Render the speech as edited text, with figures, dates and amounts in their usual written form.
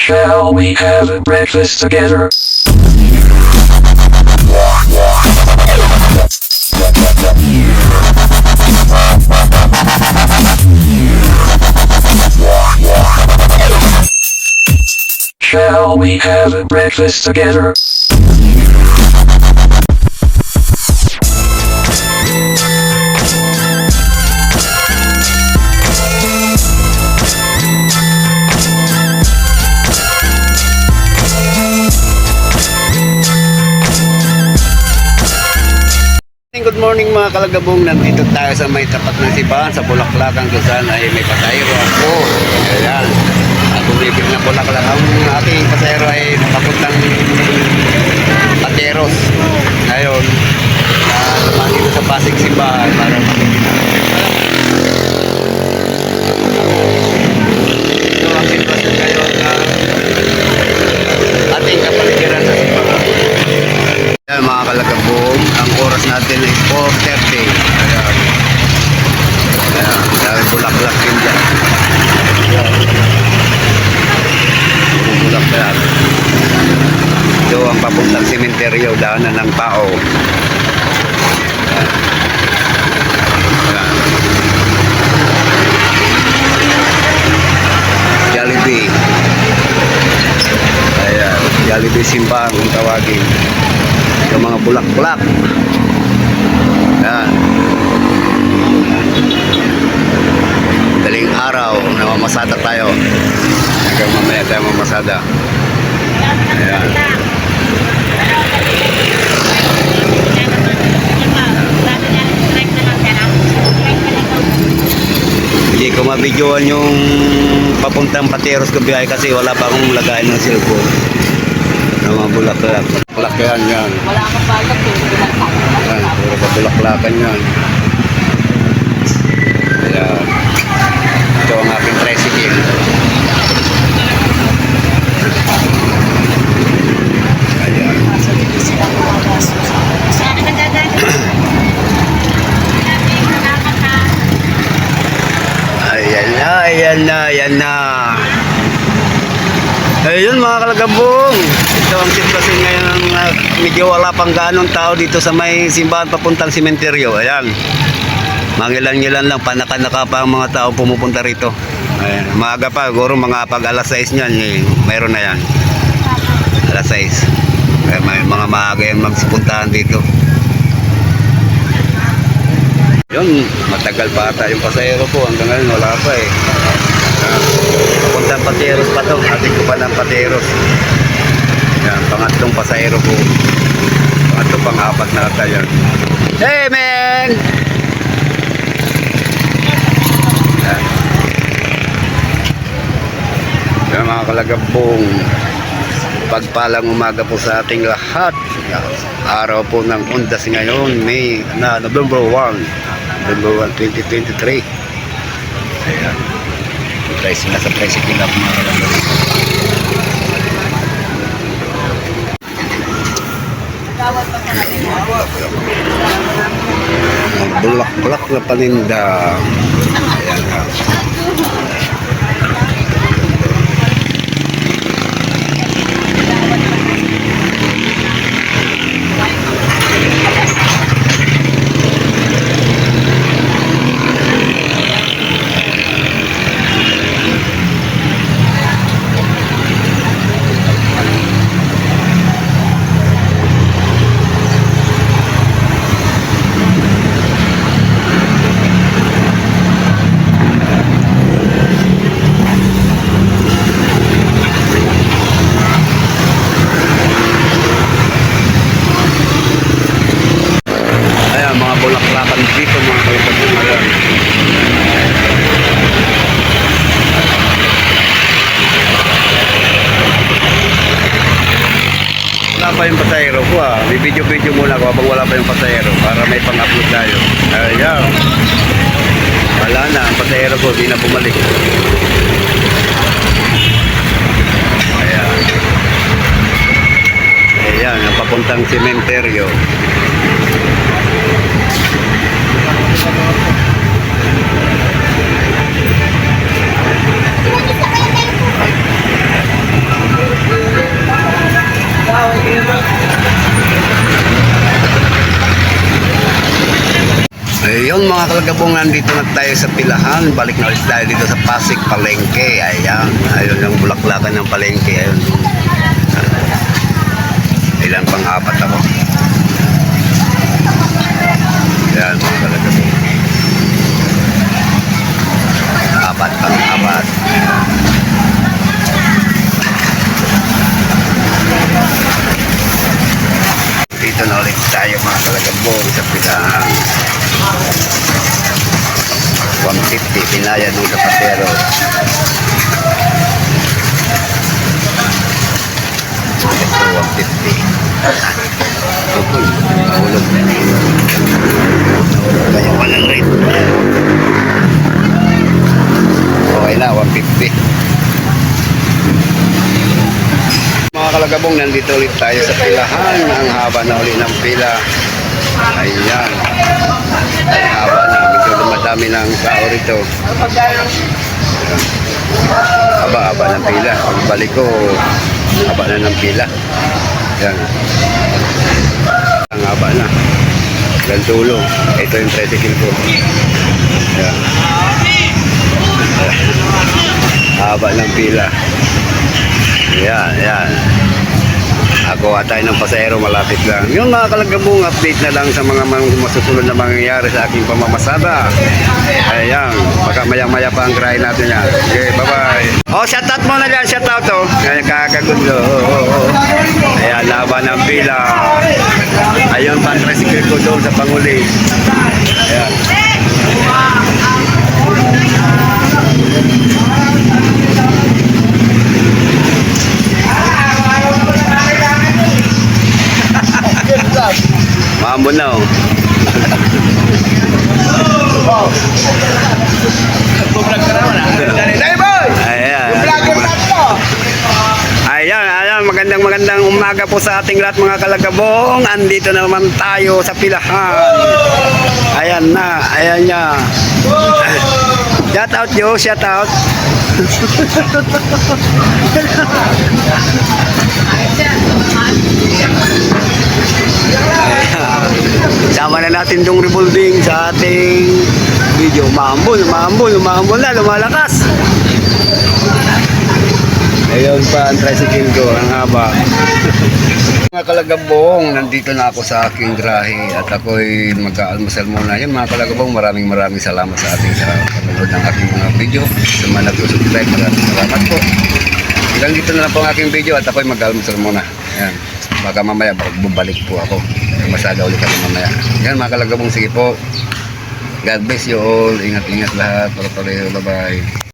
Shall we have a breakfast together? Shall we have a breakfast together? Good morning mga kalagabong, nandito tayo sa may tapat ng simbahan sa Bulaklakan kung saan ay may pasahero ako. Ayan, at bumibig na Bulaklak. Ang ating pasahero ay nakapuntang Pateros. Ngayon, naman dito sa Pasig simbahan para makikita. Ito ang sitwasyon ngayon na ating kapaligiran sa simbahan. Ayan mga kalagabong, ang oras natin ay 4:30. Ayan. Ayan, dahil bulaklak din dyan. Ayan. Bulaklak. Ito ang papuntang sementeryo, daanan ng tao. Ayan. Ayan. Jollibee. Ayan, Jollibee simbahan kung tawagin. Yung mga bulaklak. Yan. Daling araw, namamasada tayo. Hanggang mamaya tayo mamasada. Ayan. Hindi ko mabidyoan yung papuntang Pateros kabiyahe kasi wala pa akong lagayin ng cellphone. Ng mga bulaklak. Bulaklakan yan. Wala akong balat eh. Ayan, puro pa bulaklakan yan. Ayan. Ito ang aking tricycle. Ayan. Ayan na, ayan na, ayan na. Ayun mga kalagabong, ito ang sitwasyon ngayon ng medyo wala pang gaanong tao dito sa may simbahan papuntang sementeryo. Ayan, mangilan-ngilan lang, panaka-naka pa ang mga tao pumupunta rito. Ayan, maaga pa, siguro mga pag alas 6 niyan, mayroon na yan. Alas 6. Ayan, may mga maaga yan magsipuntahan dito. Yun, matagal pa ata yung pasahero ko, hanggang ngayon wala pa eh. Papuntang Pateros pa to, ating ko pa ng Pateros. Yan, pangatlong pasahero ko. Pangatlong pang-apat na ata yan. Hey man! Yan. Yan mga kalagabong, pagpalang umaga po sa ating lahat. Araw po ng Undas ngayon, November 1, 2023. Ayan. Tayo sila sa tricycle up mga kalagabong. Bulak-bulak na paninda. Ayan ha. Bulaklakan dito mga kalagabong. Ayan. Wala pa yung pasahero ko ah. May video muna ako habang wala pa yung pasahero para may pang-upload tayo. Ayan. Wala na, ang pasahero ko di na bumalik. Ayan. Ayan, ang papuntang sementeryo. Ayun mga kalagabong, nandito na tayo sa pilahan. Balik na ulit tayo dito sa Pasig Palengke. Ayan, ayun yung bulaklakan ng palengke. Ayun. Ilan pang apat ako. Ayan mga kalagabong. Apat pang apat. Dito na ulit tayo mga kalagabong sa pilahan. 150 pinaya nung kapatero. Ito 150. Nahulog. Kaya walang rate. Okay na, 150. Mga kalagabong, nandito ulit tayo sa pilahan. Ang haba na ulit ng pila. Ayan. Ang haba na. Medyo dumadami ng tao rito. Haba-haba ng pila. Pagbalik ko, haba na ng pila. Ayan. Ang haba na. Gantulo. Ito yung tricycle ko. Ayan. Haba ng pila. Ayan, ayan. Ako at tayo ng pasahero, malapit lang. Yung mga kalagabong, update na lang sa mga masusunod na mangyayari sa aking pamamasada. Ayan, baka maya-maya pa ang grind natin yan. Okay, bye-bye. Oh, shoutout mo na dyan, shoutout oh. Ayan, kakagundo. Ayan, laban ng pila. Ayun, pan-tricycle ko doon sa Panguli. Ayan. Mambo na oh. Ayan, ayan, magandang umaga po sa ating lahat mga kalagabong. Andito na naman tayo sa pilahan. Ayan na, ayan niya. Shout out yo, shout out. Sama na natin yung revolving sa ating video. Umambol na, lumalakas. Ayun pa ang tricycle ko, ang haba. Mga kalagabong, nandito na ako sa aking grahe at ako'y mag-aalmusal muna. Yan mga kalagabong, maraming salamat sa ating sa panonood ng aking mga video. Sa mga nag-subscribe, maraming salamat po. Hanggang dito na lang po ang aking video at ako'y mag-aalmusal muna. Yan. Baka mamaya bubalik po ako. Masada ulit kami mamaya. Yan mga kalagabong, sige po. God bless you all. Ingat-ingat lahat. Bye-bye.